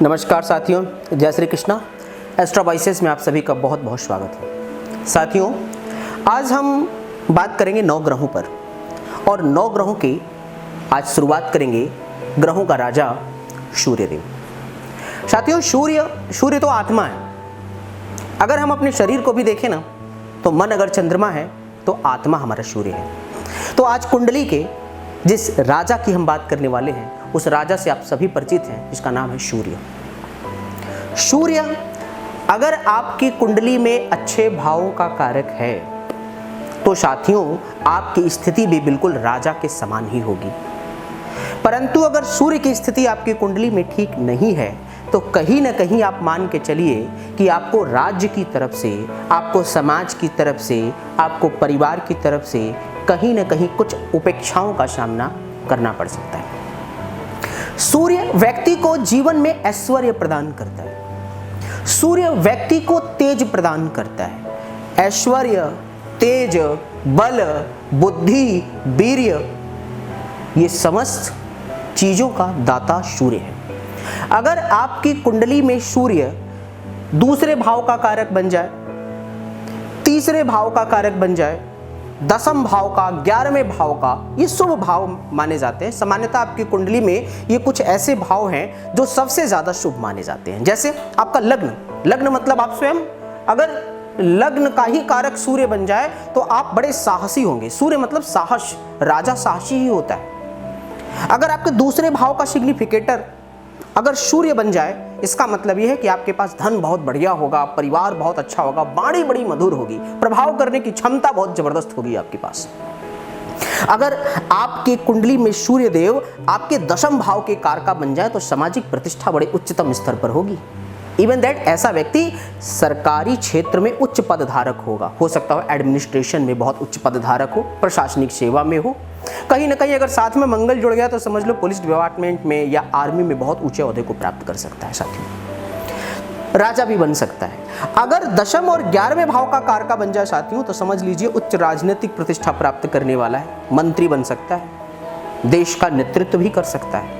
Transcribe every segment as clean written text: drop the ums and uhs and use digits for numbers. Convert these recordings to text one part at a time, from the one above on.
नमस्कार साथियों, जय श्री कृष्णा। एस्ट्रो वॉइसेस में आप सभी का बहुत बहुत स्वागत है। साथियों, आज हम बात करेंगे 9 ग्रहों पर और 9 ग्रहों की आज शुरुआत करेंगे ग्रहों का राजा सूर्यदेव। साथियों, सूर्य तो आत्मा है। अगर हम अपने शरीर को भी देखें ना, तो मन अगर चंद्रमा है तो आत्मा हमारा सूर्य है। तो आज कुंडली के जिस राजा की हम बात करने वाले हैं, उस राजा से आप सभी परिचित हैं, जिसका नाम है सूर्य। सूर्य अगर आपकी कुंडली में अच्छे भावों का कारक है तो साथियों आपकी स्थिति भी बिल्कुल राजा के समान ही होगी। परंतु अगर सूर्य की स्थिति आपकी कुंडली में ठीक नहीं है तो कहीं ना कहीं आप मान के चलिए कि आपको राज्य की तरफ से, आपको समाज की तरफ से, आपको परिवार की तरफ से कहीं ना कहीं कुछ उपेक्षाओं का सामना करना पड़ सकता है। सूर्य व्यक्ति को जीवन में ऐश्वर्य प्रदान करता है। सूर्य व्यक्ति को तेज प्रदान करता है। ऐश्वर्य, तेज, बल, बुद्धि, वीर्य, ये समस्त चीजों का दाता सूर्य है। अगर आपकी कुंडली में सूर्य दूसरे भाव का कारक बन जाए, तीसरे भाव का कारक बन जाए, 10वें भाव का, 11वें भाव का, ये शुभ भाव माने जाते हैं। सामान्यतः आपकी कुंडली में ये कुछ ऐसे भाव हैं जो सबसे ज्यादा शुभ माने जाते हैं। जैसे आपका लग्न मतलब आप स्वयं, अगर लग्न का ही कारक सूर्य बन जाए तो आप बड़े साहसी होंगे। सूर्य मतलब साहस, राजा साहसी ही होता है। अगर आपके दूसरे भाव का सिग्निफिकेटर अगर सूर्य बन जाए, इसका मतलब यह है कि आपके पास धन बहुत बढ़िया होगा, परिवार बहुत अच्छा होगा, वाणी बड़ी मधुर होगी, प्रभाव करने की क्षमता बहुत जबरदस्त होगी आपके पास। अगर आपकी कुंडली में सूर्य देव आपके 10वें भाव के कारका बन जाए तो सामाजिक प्रतिष्ठा बड़े उच्चतम स्तर पर होगी। इवन दैट ऐसा व्यक्ति सरकारी क्षेत्र में उच्च पदधारक होगा। हो सकता हो एडमिनिस्ट्रेशन में बहुत उच्च पदधारक हो, प्रशासनिक सेवा में हो, कहीं ना कहीं अगर साथ में मंगल जुड़ गया तो समझ लो पुलिस डिपार्टमेंट में या आर्मी में बहुत ऊंचे ओहदे को प्राप्त कर सकता है। साथियों, राजा भी बन सकता है। अगर 10वें और 11वें भाव का कारका बन जाए साथियों, तो समझ लीजिए उच्च राजनीतिक प्रतिष्ठा प्राप्त करने वाला है, मंत्री बन सकता है, देश का नेतृत्व भी कर सकता है।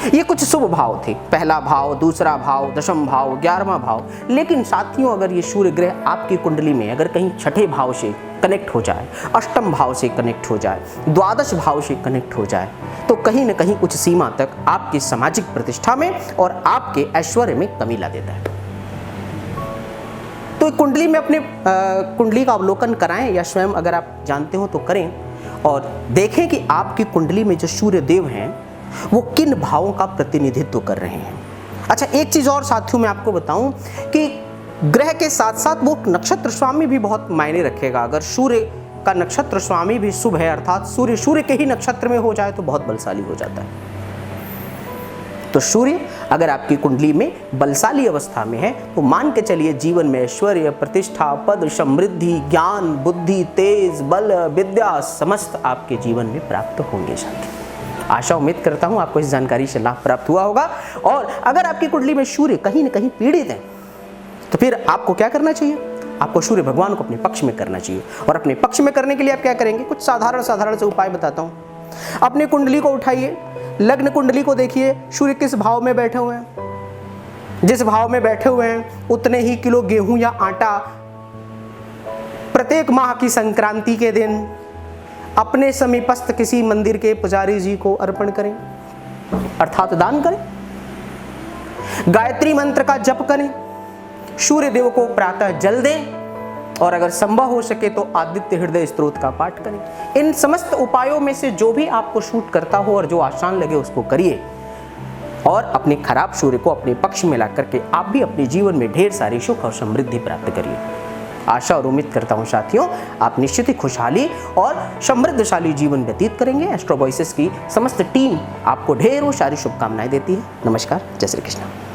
ये कुछ शुभ भाव थे, पहला भाव, दूसरा भाव, 10वां भाव, 11वां भाव। लेकिन साथियों, अगर ये सूर्य ग्रह आपकी कुंडली में अगर कहीं 6ठे भाव से कनेक्ट हो जाए, 8वें भाव से कनेक्ट हो जाए, 12वें भाव से कनेक्ट हो जाए, तो कहीं ना कहीं कुछ सीमा तक आपकी सामाजिक प्रतिष्ठा में और आपके ऐश्वर्य में कमी ला देता है। तो कुंडली में अपने कुंडली का अवलोकन कराएं या स्वयं अगर आप जानते हो तो करें और देखें कि आपकी कुंडली में जो सूर्य देव हैं वो किन भावों का प्रतिनिधित्व कर रहे हैं। अच्छा, एक चीज और साथियों मैं आपको बताऊं कि ग्रह के साथ साथ वो नक्षत्र स्वामी भी बहुत मायने रखेगा। अगर सूर्य का नक्षत्र स्वामी भी शुभ है, अर्थात सूर्य के ही नक्षत्र में हो जाए तो बहुत बलशाली हो जाता है। तो सूर्य अगर आपकी कुंडली में बलशाली अवस्था में है तो मान के चलिए जीवन में ऐश्वर्य, प्रतिष्ठा, पद, समृद्धि, ज्ञान, बुद्धि, तेज, बल, विद्या समस्त आपके जीवन में प्राप्त होंगे। साथी, आशा उम्मीद करता हूं आपको इस जानकारी से लाभ प्राप्त हुआ होगा। और अगर आपकी कुंडली में सूर्य कहीं न कहीं पीड़ित है तो फिर आपको क्या करना चाहिए? आपको सूर्य भगवान को अपने पक्ष में करना चाहिए। और अपने पक्ष में करने के लिए आप क्या करेंगे? कुछ साधारण से उपाय बताता हूं। अपनी कुंडली को उठाइए, लग्न कुंडली को देखिए, सूर्य किस भाव में बैठे हुए हैं। जिस भाव में बैठे हुए हैं उतने ही किलो गेहूं या आटा प्रत्येक माह की संक्रांति के दिन अपने समीपस्थ किसी मंदिर के पुजारी जी को अर्पण करें, अर्थात दान करें। गायत्री मंत्र का जप करें, सूर्य देव को प्रातः जल दें और अगर संभव हो सके तो आदित्य हृदय स्तोत्र का पाठ करें। इन समस्त उपायों में से जो भी आपको सूट करता हो और जो आसान लगे उसको करिए और अपने खराब सूर्य को अपने पक्ष में ला करके आप भी अपने जीवन में ढेर सारी सुख और समृद्धि प्राप्त करिए। आशा और उम्मीद करता हूं साथियों आप निश्चित ही खुशहाली और समृद्धशाली जीवन व्यतीत करेंगे। एस्ट्रो वॉइसेस की समस्त टीम आपको ढेरों सारी शुभकामनाएं देती है। नमस्कार, जय श्री कृष्ण।